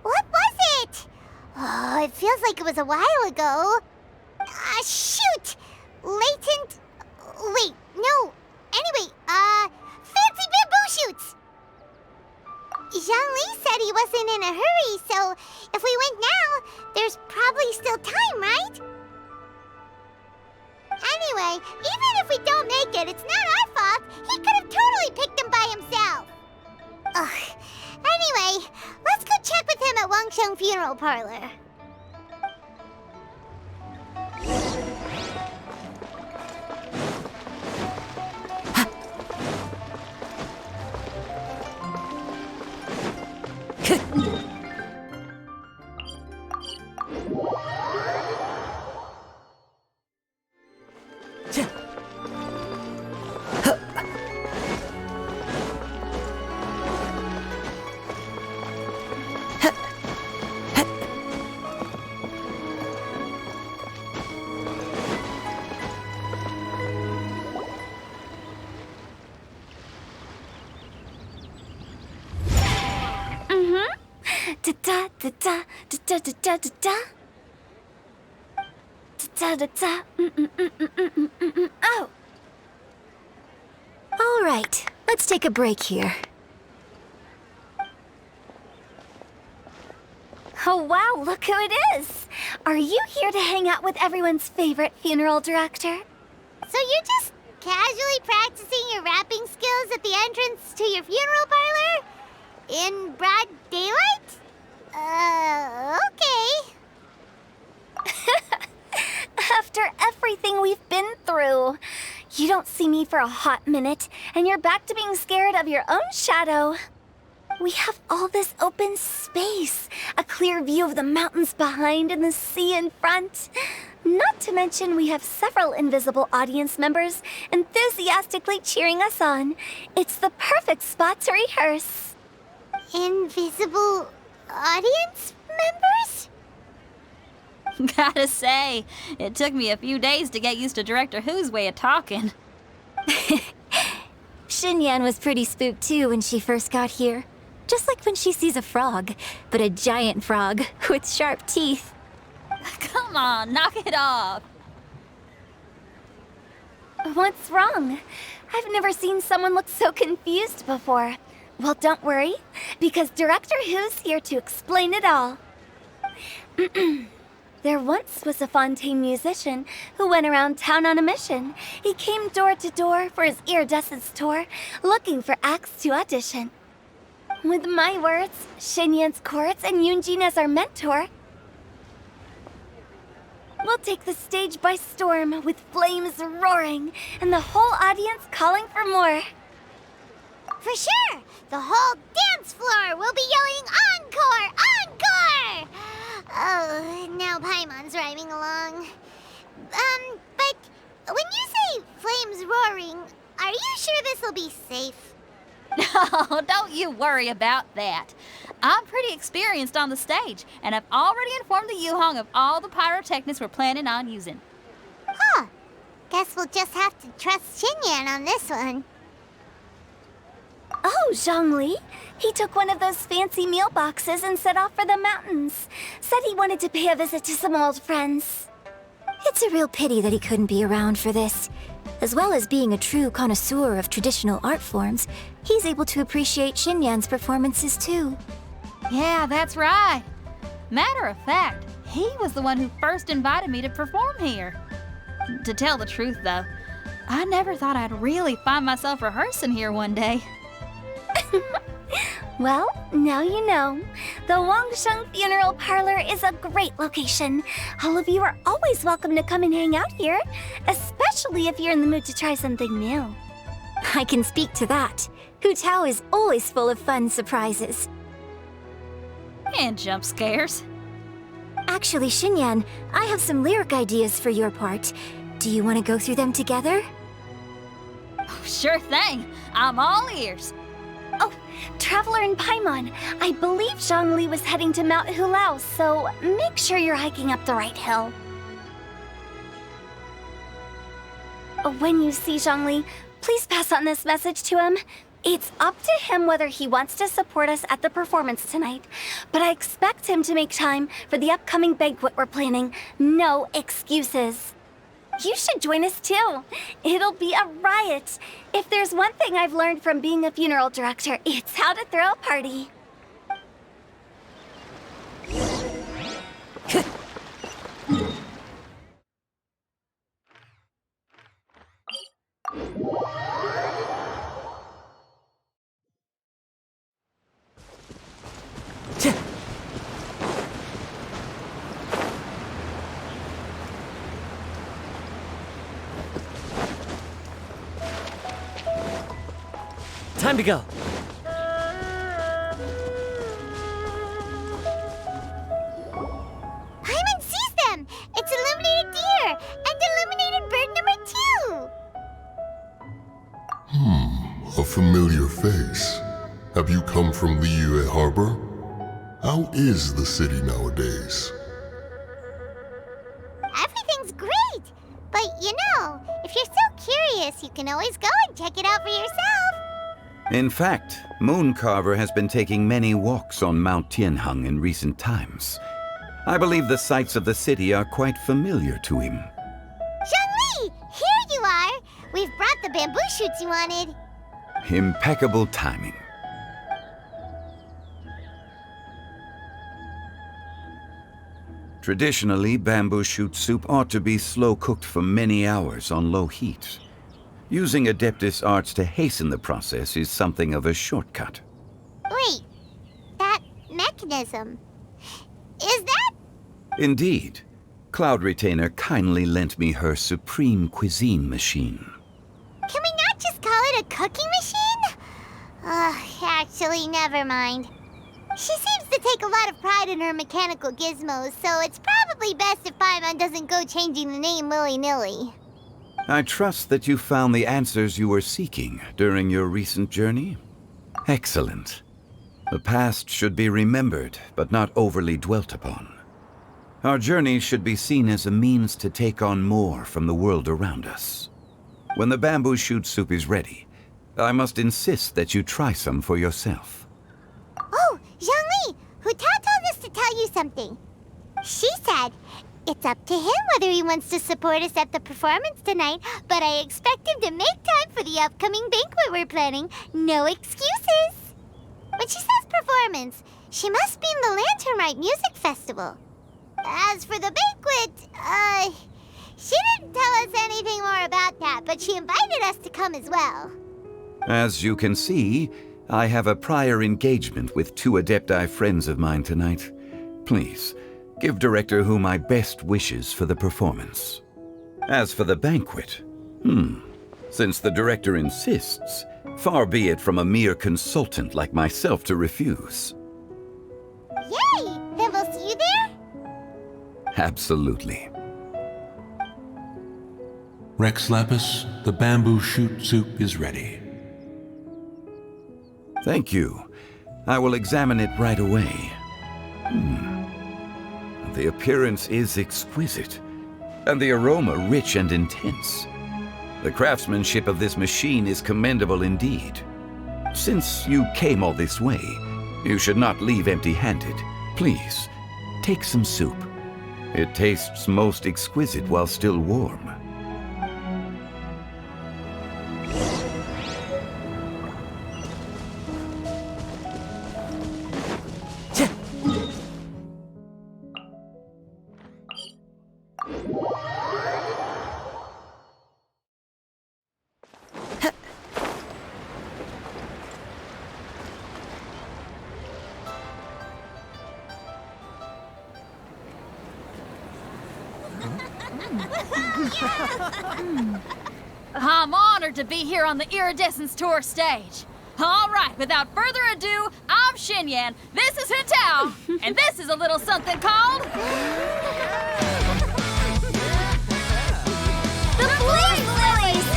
was it? Oh, it feels like it was a while ago. Shoot! Latent... Wait, no. Anyway, fancy bamboo shoots! Zhang Li said he wasn't in a hurry, so if we went now, there's probably still time, right? Anyway, even if we don't make it, it's not our fault. He could have totally picked them by himself. Ugh. Anyway, let's go check with him at Wangsheng Funeral Parlor. Da da da da da da da da da da da. Oh. All right, let's take a break here. Oh wow, look who it is! Are you here to hang out with everyone's favorite funeral director? So you're just casually practicing your rapping skills at the entrance to your funeral parlor? In broad daylight? Okay. After everything we've been through, you don't see me for a hot minute, and you're back to being scared of your own shadow. We have all this open space, a clear view of the mountains behind and the sea in front. Not to mention we have several invisible audience members enthusiastically cheering us on. It's the perfect spot to rehearse. Invisible audience members? Gotta say, it took me a few days to get used to Director Who's way of talking. Xinyan was pretty spooked too when she first got here. Just like when she sees a frog, but a giant frog with sharp teeth. Come on, knock it off. What's wrong? I've never seen someone look so confused before. Well, don't worry, because Director Who's here to explain it all. There once was a Fontaine musician who went around town on a mission. He came door to door for his iridescence tour, looking for acts to audition. With my words, Xinyan's chords, and Yunjin as our mentor, we'll take the stage by storm with flames roaring and the whole audience calling for more. For sure! The whole dance floor will be yelling encore! Encore! Oh, now Paimon's rhyming along. But when you say flames roaring, are you sure this will be safe? No, don't you worry about that. I'm pretty experienced on the stage, and I've already informed the Yuhong of all the pyrotechnics we're planning on using. Huh. Guess we'll just have to trust Xinyan on this one. Oh, Zhongli. He took one of those fancy meal boxes and set off for the mountains. Said he wanted to pay a visit to some old friends. It's a real pity that he couldn't be around for this. As well as being a true connoisseur of traditional art forms, he's able to appreciate Xinyan's performances too. Yeah, that's right. Matter of fact, he was the one who first invited me to perform here. To tell the truth, though, I never thought I'd really find myself rehearsing here one day. Well, now you know. The Wangsheng Funeral Parlor is a great location. All of you are always welcome to come and hang out here, especially if you're in the mood to try something new. I can speak to that. Hu Tao is always full of fun surprises. And jump scares. Actually, Xinyan, I have some lyric ideas for your part. Do you want to go through them together? Oh, sure thing. I'm all ears. Oh, Traveler in Paimon, I believe Zhongli was heading to Mount Hulao, so make sure you're hiking up the right hill. When you see Zhongli, please pass on this message to him. It's up to him whether he wants to support us at the performance tonight, but I expect him to make time for the upcoming banquet we're planning. No excuses. You should join us too. It'll be a riot. If there's one thing I've learned from being a funeral director, it's how to throw a party. Time to go. Paimon sees them! It's illuminated deer! And illuminated bird number 2! A familiar face. Have you come from Liyue Harbor? How is the city nowadays? Everything's great! But if you're so curious, you can always go and check it out for yourself! In fact, Mooncarver has been taking many walks on Mount Tianheng in recent times. I believe the sights of the city are quite familiar to him. Zhongli! Here you are! We've brought the bamboo shoots you wanted. Impeccable timing. Traditionally, bamboo shoot soup ought to be slow-cooked for many hours on low heat. Using Adeptus arts to hasten the process is something of a shortcut. Wait, that mechanism, is that? Indeed. Cloud Retainer kindly lent me her supreme cuisine machine. Can we not just call it a cooking machine? Actually, never mind. She seems to take a lot of pride in her mechanical gizmos, so it's probably best if Paimon doesn't go changing the name willy-nilly. I trust that you found the answers you were seeking during your recent journey. Excellent. The past should be remembered, but not overly dwelt upon. Our journey should be seen as a means to take on more from the world around us. When the bamboo shoot soup is ready, I must insist that you try some for yourself. Oh, Zhongli! Hu Tao told us to tell you something. She said, it's up to him whether he wants to support us at the performance tonight, but I expect him to make time for the upcoming banquet we're planning. No excuses! When she says performance, she must mean the Lantern Rite Music Festival. As for the banquet, she didn't tell us anything more about that, but she invited us to come as well. As you can see, I have a prior engagement with 2 Adepti friends of mine tonight. Please, give Director Hu my best wishes for the performance. As for the banquet, since the Director insists, far be it from a mere consultant like myself to refuse. Yay! Then we'll see you there? Absolutely. Rex Lapis, the bamboo shoot soup is ready. Thank you. I will examine it right away. The appearance is exquisite, and the aroma rich and intense. The craftsmanship of this machine is commendable indeed. Since you came all this way, you should not leave empty-handed. Please, take some soup. It tastes most exquisite while still warm. I'm honored to be here on the Iridescence Tour stage. All right, without further ado, I'm Xinyan, this is Hetao, and this is a little something called... The Blink Lilies!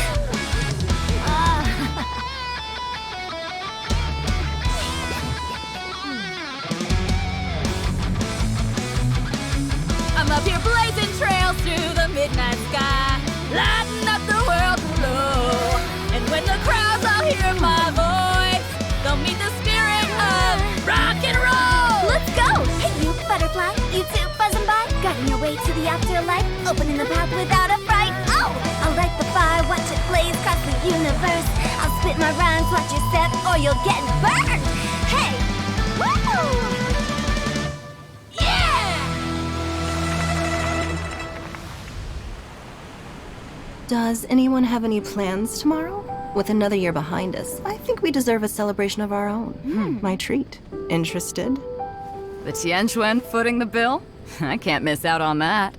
I'm up here blazing trails through the midnight sky, lighting up the world below. And when the crowds all hear my voice, they'll meet the spirit of rock and roll. Let's go! Hey, you butterfly, you too buzzing by, guiding your way to the afterlife, opening the path without a fright. Oh, I'll light the fire, watch it blaze across the universe. I'll spit my rhymes, watch you step, or you'll get burned. Hey, woo! Does anyone have any plans tomorrow? With another year behind us, I think we deserve a celebration of our own. My treat. Interested? The Tianquan footing the bill? I can't miss out on that.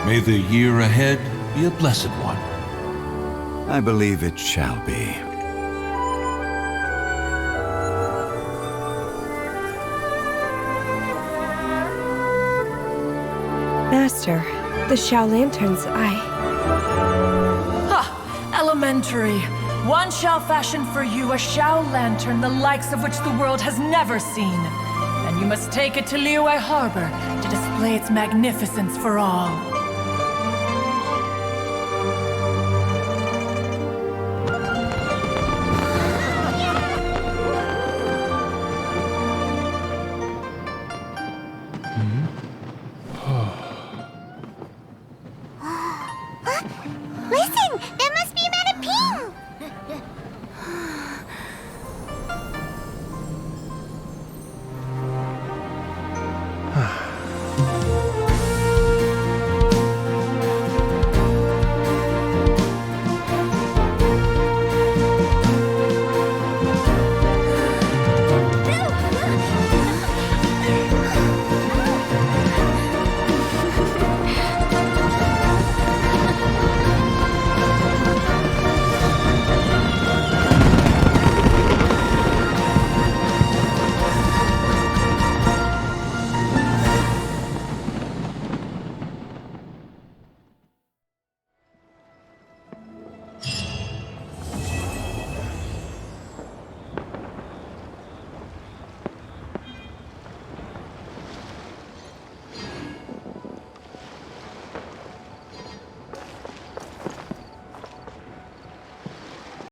May the year ahead be a blessed one. I believe it shall be. Master, the Xiao Lanterns, Ha! Elementary. One shall fashion for you a Xiao Lantern the likes of which the world has never seen. And you must take it to Liyue Harbor to display its magnificence for all.